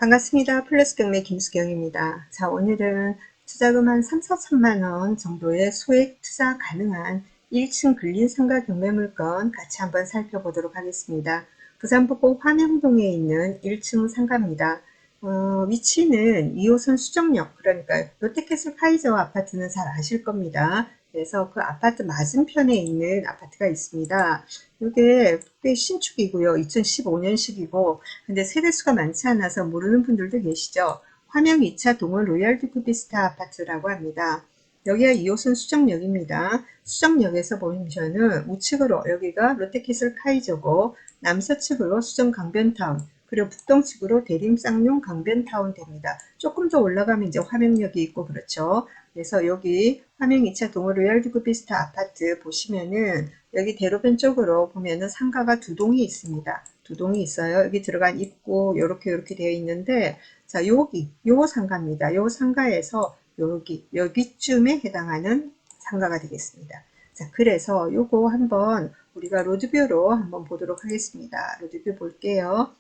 반갑습니다. 플러스 경매 김수경입니다. 자, 오늘은 투자금 한 3, 4천만 원 정도의 소액 투자 가능한 1층 근린 상가 경매 물건 같이 한번 살펴보도록 하겠습니다. 부산북구 화명동에 있는 1층 상가입니다. 위치는 2호선 수정역, 그러니까 롯데캐슬 카이저 아파트는 잘 아실 겁니다. 그래서 그 아파트 맞은편에 있는 아파트가 있습니다. 이게 꽤 신축이고요. 2015년식이고, 근데 세대수가 많지 않아서 모르는 분들도 계시죠. 화명 2차 동원 로얄 듀크 비스타 아파트라고 합니다. 여기가 2호선 수정역입니다. 수정역에서 보시면은 우측으로 여기가 롯데캐슬 카이저고, 남서측으로 수정 강변타운, 그리고 북동측으로 대림 쌍용 강변타운 됩니다. 조금 더 올라가면 이제 화명역이 있고 그렇죠. 그래서 여기 화명 2차 동원 로얄 듀크 비스타 아파트 보시면은 여기 대로변 쪽으로 보면은 상가가 두 동이 있습니다. 두 동이 있어요. 여기 들어간 입구 요렇게 되어 있는데, 자, 여기 요 상가입니다. 요 상가에서 여기쯤에 해당하는 상가가 되겠습니다. 자, 그래서 요거 한번 우리가 로드뷰로 한번 보도록 하겠습니다. 로드뷰 볼게요.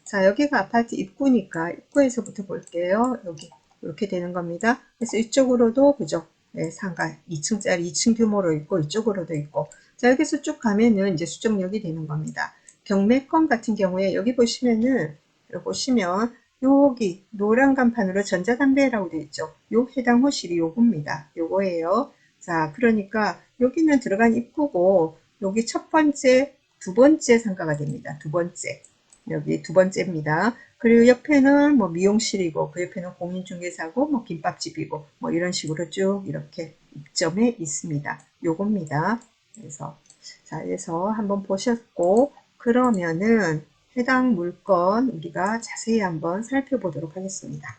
자, 여기가 아파트 입구니까 입구에서부터 볼게요. 여기 이렇게 되는 겁니다. 그래서 이쪽으로도 그죠? 네, 상가 2층짜리 2층 규모로 있고 이쪽으로도 있고, 자, 여기서 쭉 가면은 이제 수정역이 되는 겁니다. 경매권 같은 경우에 여기 보시면은, 여기 보시면 여기 노란 간판으로 전자담배라고 되어 있죠. 요 해당 호실이 요겁니다. 요거예요. 자, 그러니까 여기는 들어간 입구고, 여기 첫 번째, 두 번째 상가가 됩니다. 두 번째. 여기 두 번째입니다. 그리고 옆에는 뭐 미용실이고, 그 옆에는 공인중개사고, 뭐 김밥집이고, 뭐 이런 식으로 쭉 이렇게 입점해 있습니다. 요겁니다. 그래서 한번 보셨고, 그러면은 해당 물건 우리가 자세히 한번 살펴보도록 하겠습니다.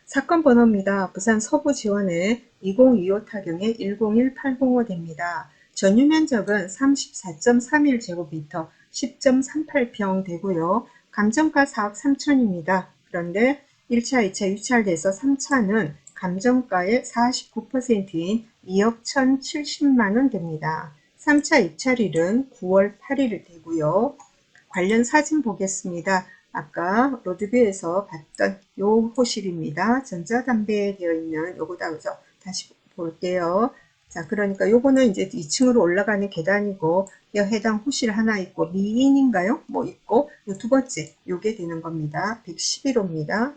사건 번호입니다. 부산 서부지원의 2025 타경의 101805 됩니다. 전유 면적은 34.31제곱미터, 10.38평 되고요. 감정가 4억 3천입니다. 그런데 1차, 2차 유찰돼서 3차는 감정가의 49%인 2억 1,070만원 됩니다. 3차 입찰일은 9월 8일 되고요. 관련 사진 보겠습니다. 아까 로드뷰에서 봤던 요 호실입니다. 전자담배에 되어 있는 요거다, 그죠? 다시 볼게요. 자, 그러니까 요거는 이제 2층으로 올라가는 계단이고, 여 해당 호실 하나 있고, 미인인가요? 뭐 있고, 요 두 번째, 요게 되는 겁니다. 111호입니다.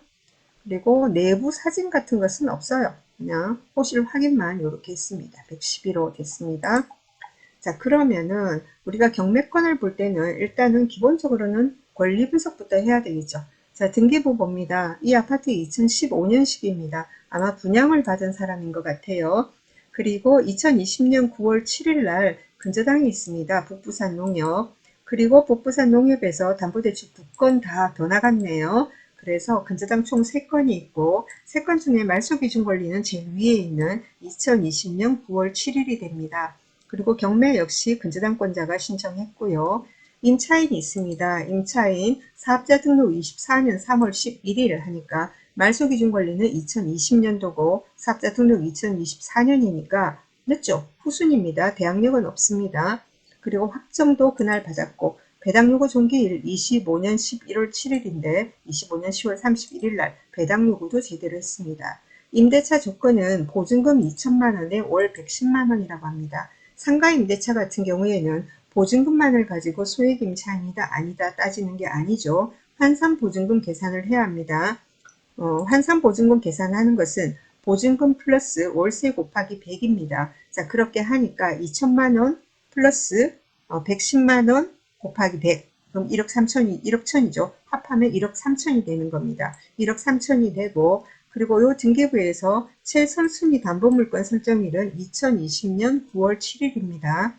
그리고 내부 사진 같은 것은 없어요. 그냥 호실 확인만 이렇게 했습니다. 111호 됐습니다. 자, 그러면은 우리가 경매권을 볼 때는 일단은 기본적으로는 권리 분석부터 해야 되겠죠. 자, 등기부 봅니다. 이 아파트 2015년식입니다. 아마 분양을 받은 사람인 것 같아요. 그리고 2020년 9월 7일 날 근저당이 있습니다. 북부산 농협. 그리고 북부산 농협에서 담보대출 2건 다 더 나갔네요. 그래서 근저당 총 3건이 있고, 3건 중에 말소기준 권리는 제일 위에 있는 2020년 9월 7일이 됩니다. 그리고 경매 역시 근저당권자가 신청했고요. 임차인이 있습니다. 임차인 사업자 등록 24년 3월 11일 하니까 말소기준 권리는 2020년도고 사업자 등록 2024년이니까 늦죠? 후순입니다. 대항력은 없습니다. 그리고 확정도 그날 받았고, 배당요구 종기일 25년 11월 7일인데 25년 10월 31일 날 배당요구도 제대로 했습니다. 임대차 조건은 보증금 2천만 원에 월 110만 원이라고 합니다. 상가 임대차 같은 경우에는 보증금만을 가지고 소액 임차인이다 아니다 따지는 게 아니죠. 환산 보증금 계산을 해야 합니다. 환산 보증금 계산하는 것은 보증금 플러스 월세 곱하기 100입니다. 자, 그렇게 하니까 2천만 원 플러스 110만 원 곱하기 100. 그럼 1억 3천이, 1억 천이죠. 합하면 1억 3천이 되는 겁니다. 1억 3천이 되고, 그리고 요 등기부에서 최선순위 담보물권 설정일은 2020년 9월 7일입니다.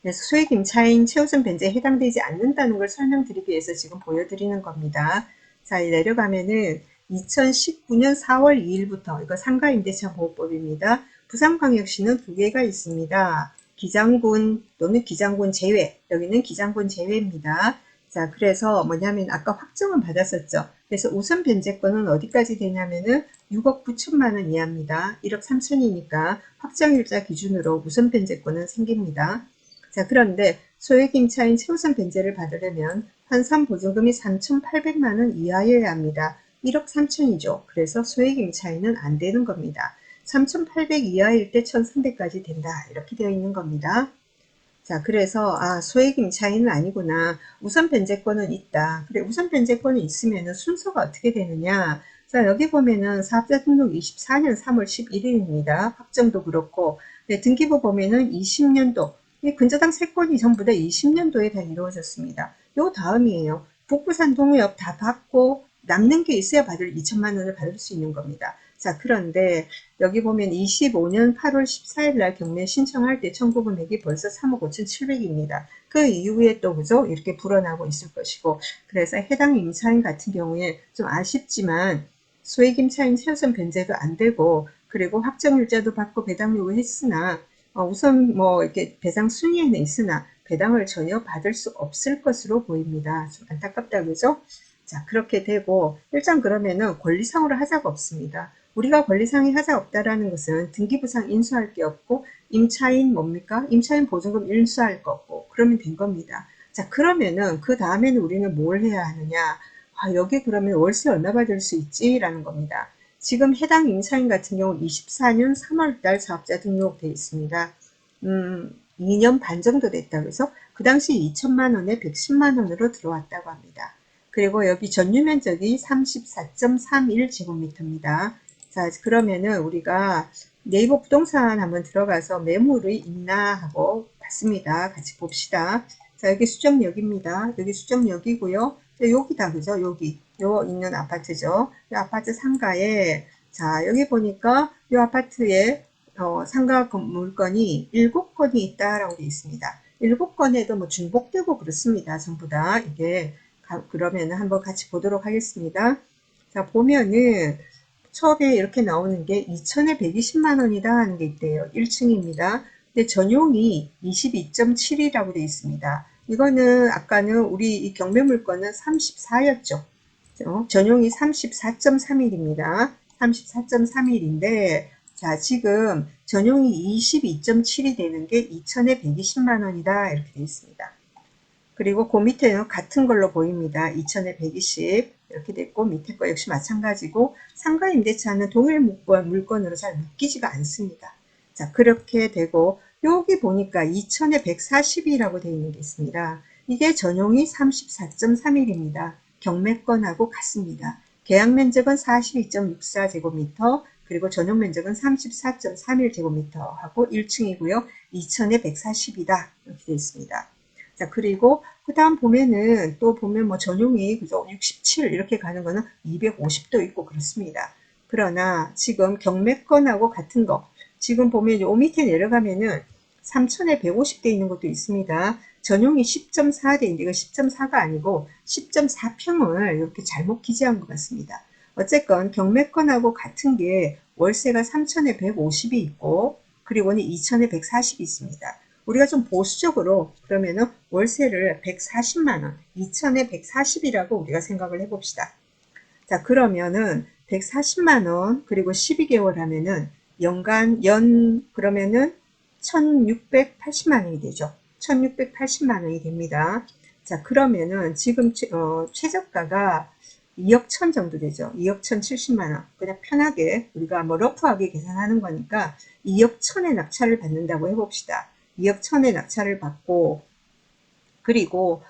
그래서 소액 임차인 최우선 변제에 해당되지 않는다는 걸 설명드리기 위해서 지금 보여드리는 겁니다. 자, 내려가면은 2019년 4월 2일부터 이거 상가임대차 보호법입니다. 부산광역시는 두 개가 있습니다. 기장군 또는 기장군 제외, 여기는 기장군 제외입니다. 자, 그래서 뭐냐면 아까 확정은 받았었죠. 그래서 우선 변제권은 어디까지 되냐면은 6억 9천만 원 이하입니다. 1억 3천이니까 확정일자 기준으로 우선 변제권은 생깁니다. 자, 그런데 소액 임차인 최우선 변제를 받으려면 환산 보증금이 3,800만 원 이하여야 합니다. 1억 3천이죠. 그래서 소액 임차인은 안 되는 겁니다. 3,800 이하일 때 1,300까지 된다. 이렇게 되어 있는 겁니다. 자, 그래서 소액 임차인은 아니구나. 우선 변제권은 있다. 그래, 우선 변제권이 있으면 순서가 어떻게 되느냐. 자, 여기 보면은 사업자 등록 24년 3월 11일입니다. 확정도 그렇고, 네, 등기부 보면은 20년도, 이 근저당 3건이 전부 다 20년도에 다 이루어졌습니다. 요 다음이에요. 북부산 동의업 다 받고 남는 게 있어야 받을 2천만 원을 받을 수 있는 겁니다. 자, 그런데 여기 보면 25년 8월 14일 날 경매 신청할 때 청구 금액이 벌써 3억 5,700입니다. 그 이후에 또 그죠? 이렇게 불어나고 있을 것이고, 그래서 해당 임차인 같은 경우에 좀 아쉽지만 소액 임차인 최우선 변제도 안 되고, 그리고 확정일자도 받고 배당 요구했으나 우선 뭐 이렇게 배당 순위에는 있으나 배당을 전혀 받을 수 없을 것으로 보입니다. 좀 안타깝다 그죠? 자, 그렇게 되고 일단 그러면은 권리상으로 하자가 없습니다. 우리가 권리상의 하자 없다라는 것은 등기부상 인수할 게 없고 임차인 뭡니까? 임차인 보증금 인수할 거 없고 그러면 된 겁니다. 자, 그러면은 그 다음에는 우리는 뭘 해야 하느냐? 여기 그러면 월세 얼마 받을 수 있지? 라는 겁니다. 지금 해당 임차인 같은 경우 24년 3월달 사업자 등록돼 있습니다. 2년 반 정도 됐다 그래서 그 당시 2천만 원에 110만 원으로 들어왔다고 합니다. 그리고 여기 전유 면적이 34.31제곱미터입니다. 자, 그러면은 우리가 네이버 부동산 한번 들어가서 매물이 있나 하고 봤습니다. 같이 봅시다. 자, 여기 수정역입니다. 여기 수정역이고요. 여기다, 그죠? 여기. 요 있는 아파트죠. 이 아파트 상가에, 자, 여기 보니까 이 아파트에 상가 물건이 7건이 있다라고 되어 있습니다. 7건에도 뭐 중복되고 그렇습니다. 전부 다. 이게, 그러면 한번 같이 보도록 하겠습니다. 자, 보면은, 처음에 이렇게 나오는 게 2천에 120만 원이다 하는 게 있대요. 1층입니다. 근데 전용이 22.7이라고 되어 있습니다. 이거는 아까는 우리 이 경매 물건은 34였죠. 전용이 34.31입니다. 34.31인데 자, 지금 전용이 22.7이 되는 게 2천에 120만 원이다 이렇게 되어 있습니다. 그리고 그 밑에는 같은 걸로 보입니다. 2천에 120 이렇게 됐고 밑에 거 역시 마찬가지고 상가 임대차는 동일 물건으로 잘 묶이지가 않습니다. 자, 그렇게 되고 여기 보니까 2천에 140이라고 되어 있는 게 있습니다. 이게 전용이 34.31입니다. 경매건하고 같습니다. 계약 면적은 42.64제곱미터 그리고 전용 면적은 34.31제곱미터 하고 1층이고요. 2천에 140이다 이렇게 되어 있습니다. 자, 그리고 그 다음 보면은 또 보면 뭐 전용이 그죠? 67 이렇게 가는 거는 250도 있고 그렇습니다. 그러나 지금 경매건하고 같은 거 지금 보면 요 밑에 내려가면은 3천에 150대 있는 것도 있습니다. 전용이 10.4대 인데 이거 10.4가 아니고 10.4평을 이렇게 잘못 기재한 것 같습니다. 어쨌건 경매건하고 같은 게 월세가 3천에 150이 있고 그리고는 2천에 140이 있습니다. 우리가 좀 보수적으로 그러면은 월세를 140만 원, 2천에 140이라고 우리가 생각을 해봅시다. 자, 그러면은 140만 원 그리고 12개월 하면은 그러면은 1680만 원이 되죠. 1680만 원이 됩니다. 자, 그러면은 지금 최저가가 2억 천 정도 되죠. 2억 천 70만 원. 그냥 편하게 우리가 뭐 러프하게 계산하는 거니까 2억 천의 낙찰을 받는다고 해봅시다. 2억 천의 낙찰을 받고 그리고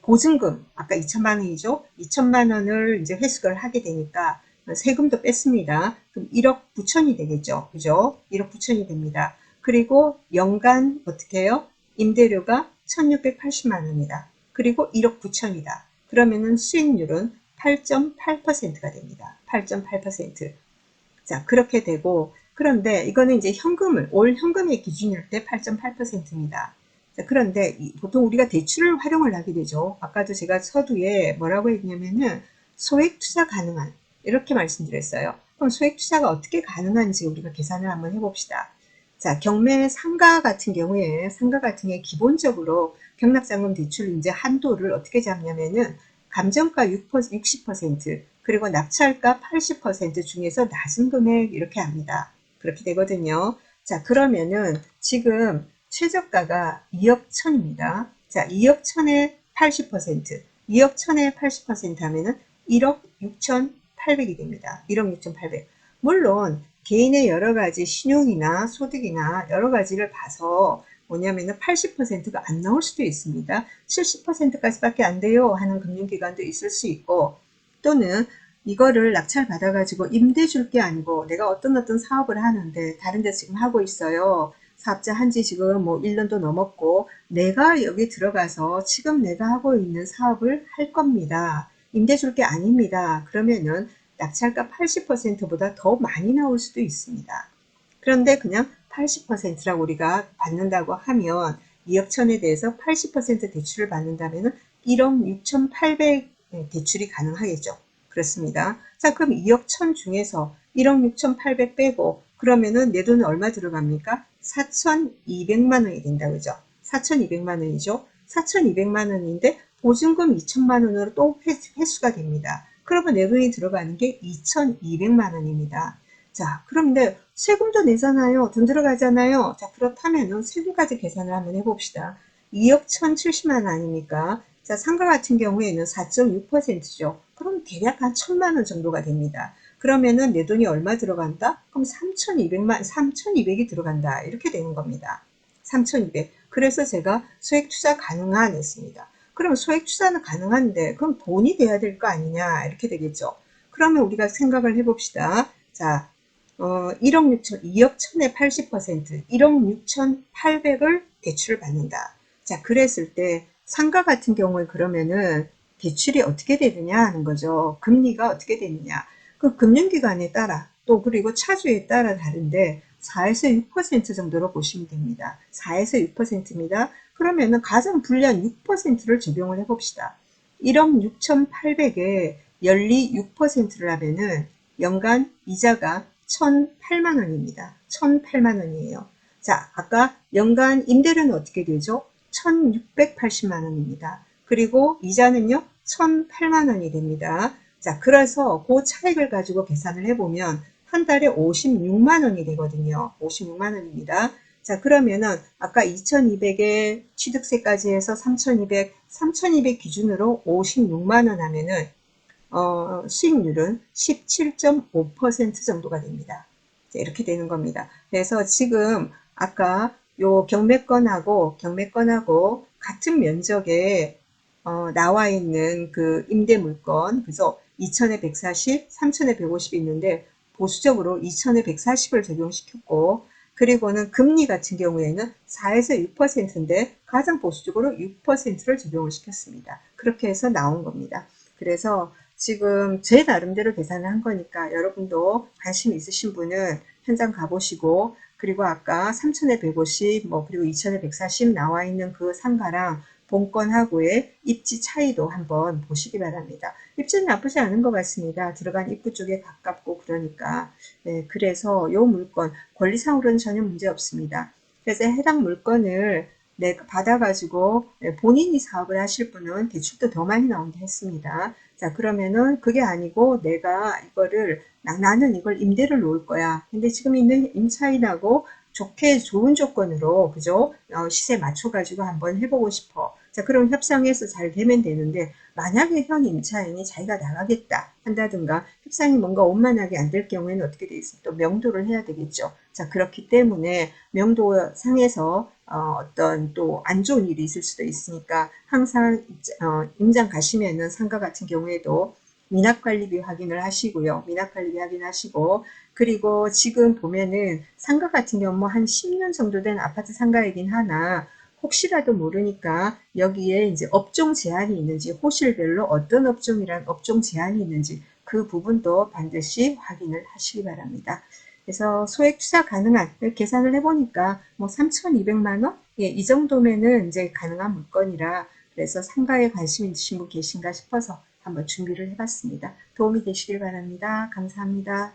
보증금 아까 2천만 원이죠. 2천만 원을 이제 회수를 하게 되니까 세금도 뺐습니다. 그럼 1억 9천이 되겠죠. 그죠? 1억 9천이 됩니다. 그리고 연간 어떻게 해요? 임대료가 1680만 원입니다. 그리고 1억 9천이다. 그러면은 수익률은 8.8%가 됩니다. 8.8%. 자, 그렇게 되고, 그런데 이거는 이제 올 현금의 기준일 때 8.8%입니다. 자, 그런데 보통 우리가 대출을 활용을 하게 되죠. 아까도 제가 서두에 뭐라고 했냐면은 소액 투자 가능한, 이렇게 말씀드렸어요. 그럼 소액 투자가 어떻게 가능한지 우리가 계산을 한번 해봅시다. 자, 상가 같은 경우에 기본적으로 경락자금 대출 이제 한도를 어떻게 잡냐면은 감정가 60% 그리고 낙찰가 80% 중에서 낮은 금액 이렇게 합니다. 그렇게 되거든요. 자, 그러면은 지금 최저가가 2억 천입니다. 자, 2억 천에 80%, 2억 천에 80% 하면은 1억 6,800이 됩니다. 1억 6,800. 물론 개인의 여러 가지 신용이나 소득이나 여러 가지를 봐서 뭐냐면은 80%가 안 나올 수도 있습니다. 70%까지밖에 안 돼요 하는 금융기관도 있을 수 있고, 또는 이거를 낙찰 받아가지고 임대 줄 게 아니고 내가 어떤 사업을 하는데 다른 데 지금 하고 있어요. 사업자 한지 지금 뭐 1년도 넘었고 내가 여기 들어가서 지금 내가 하고 있는 사업을 할 겁니다. 임대 줄 게 아닙니다. 그러면은 낙찰가 80%보다 더 많이 나올 수도 있습니다. 그런데 그냥 80%라고 우리가 받는다고 하면 2억 천에 대해서 80% 대출을 받는다면 1억 6,800 대출이 가능하겠죠. 그렇습니다. 자, 그럼 2억 천 중에서 1억 6,800 빼고 그러면은 내 돈은 얼마 들어갑니까? 4,200만 원이 된다. 그죠? 4,200만 원이죠. 4,200만 원인데 보증금 2천만 원으로 또 회수가 됩니다. 그러면 내 돈이 들어가는 게 2,200만 원입니다. 자, 그런데 세금도 내잖아요. 돈 들어가잖아요. 자, 그렇다면은 세금까지 계산을 한번 해봅시다. 2억 1,070만 원 아닙니까? 자, 상가 같은 경우에는 4.6%죠. 그럼 대략 한 1,000만 원 정도가 됩니다. 그러면은 내 돈이 얼마 들어간다? 그럼 3,200이 들어간다. 이렇게 되는 겁니다. 3,200. 그래서 제가 소액 투자 가능한 했습니다. 그럼 소액 투자는 가능한데 그럼 돈이 돼야 될 거 아니냐? 이렇게 되겠죠. 그러면 우리가 생각을 해봅시다. 자, 1억 6천, 2억 천에 80%, 1억 6,800을 대출을 받는다. 자, 그랬을 때 상가 같은 경우에 그러면은 대출이 어떻게 되느냐 하는 거죠. 금리가 어떻게 되느냐. 그 금융기관에 따라 또 그리고 차주에 따라 다른데 4에서 6% 정도로 보시면 됩니다. 4에서 6%입니다. 그러면은 가장 불리한 6%를 적용을 해봅시다. 1억 6,800에 연리 6%를 하면은 연간 이자가 1,008만 원입니다. 1,008만 원이에요. 자, 아까 연간 임대료는 어떻게 되죠? 1,680만 원입니다. 그리고 이자는요, 1,008만 원이 됩니다. 자, 그래서 그 차익을 가지고 계산을 해보면 한 달에 56만 원이 되거든요. 56만 원입니다. 자, 그러면은 아까 2,200에 취득세까지 해서 3,200 기준으로 56만 원 하면은 수익률은 17.5% 정도가 됩니다. 이렇게 되는 겁니다. 그래서 지금 아까 요 경매권하고 같은 면적에 나와 있는 그 임대 물건, 그래서 2천에 140, 3천에 150이 있는데 보수적으로 2천에 140을 적용시켰고, 그리고는 금리 같은 경우에는 4에서 6%인데 가장 보수적으로 6%를 적용을 시켰습니다. 그렇게 해서 나온 겁니다. 그래서 지금 제 나름대로 계산을 한 거니까 여러분도 관심 있으신 분은 현장 가보시고, 그리고 아까 3천에 150, 뭐 그리고 2천에 140 나와 있는 그 상가랑 본건하고의 입지 차이도 한번 보시기 바랍니다. 입지는 나쁘지 않은 것 같습니다. 들어간 입구 쪽에 가깝고 그러니까. 네, 그래서 이 물건 권리상으로는 전혀 문제 없습니다. 그래서 해당 물건을 내가 받아가지고 본인이 사업을 하실 분은 대출도 더 많이 나온다 했습니다. 자, 그러면은 그게 아니고 내가 이거를 나는 이걸 임대를 놓을 거야. 근데 지금 있는 임차인하고 좋게 좋은 조건으로 그죠? 시세 맞춰가지고 한번 해보고 싶어. 자, 그럼 협상해서 잘 되면 되는데 만약에 현 임차인이 자기가 나가겠다 한다든가 협상이 뭔가 원만하게 안 될 경우에는 어떻게 돼 있어? 또 명도를 해야 되겠죠. 자, 그렇기 때문에 명도상에서 어떤 또 안 좋은 일이 있을 수도 있으니까 항상 임장 가시면은 상가 같은 경우에도 미납관리비 확인을 하시고요. 미납관리비 확인하시고, 그리고 지금 보면은 상가 같은 경우 뭐 한 10년 정도 된 아파트 상가이긴 하나 혹시라도 모르니까 여기에 이제 업종 제한이 있는지, 호실별로 어떤 업종이란 업종 제한이 있는지 그 부분도 반드시 확인을 하시기 바랍니다. 그래서 소액 투자 가능한 계산을 해보니까 뭐 3,200만 원? 예, 이 정도면은 이제 가능한 물건이라 그래서 상가에 관심 있으신 분 계신가 싶어서 한번 준비를 해봤습니다. 도움이 되시길 바랍니다. 감사합니다.